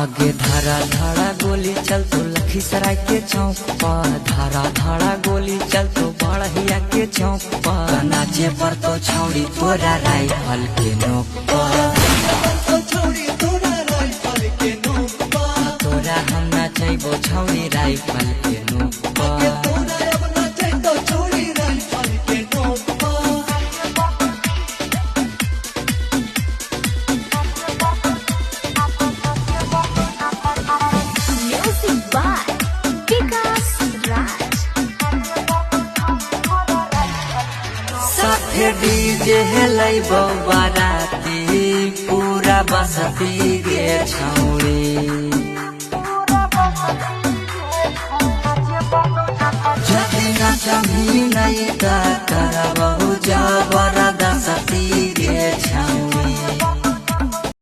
आगे धारा धारा गोली चल तो लखीसराय के चौक पर, धारा धारा गोली चल तो बड़हिया के चौक पर, नाचे पर तो छौड़ी तोरा राइफल के नोक पर, तोरा हम नाचैबो छौड़ी राइफल के नोक पर। साथे डीजे हेलैबो बाराती पूरा बसती गे छौड़ी, जदि नचबी नहीं त करबहु जबरदस्ती गे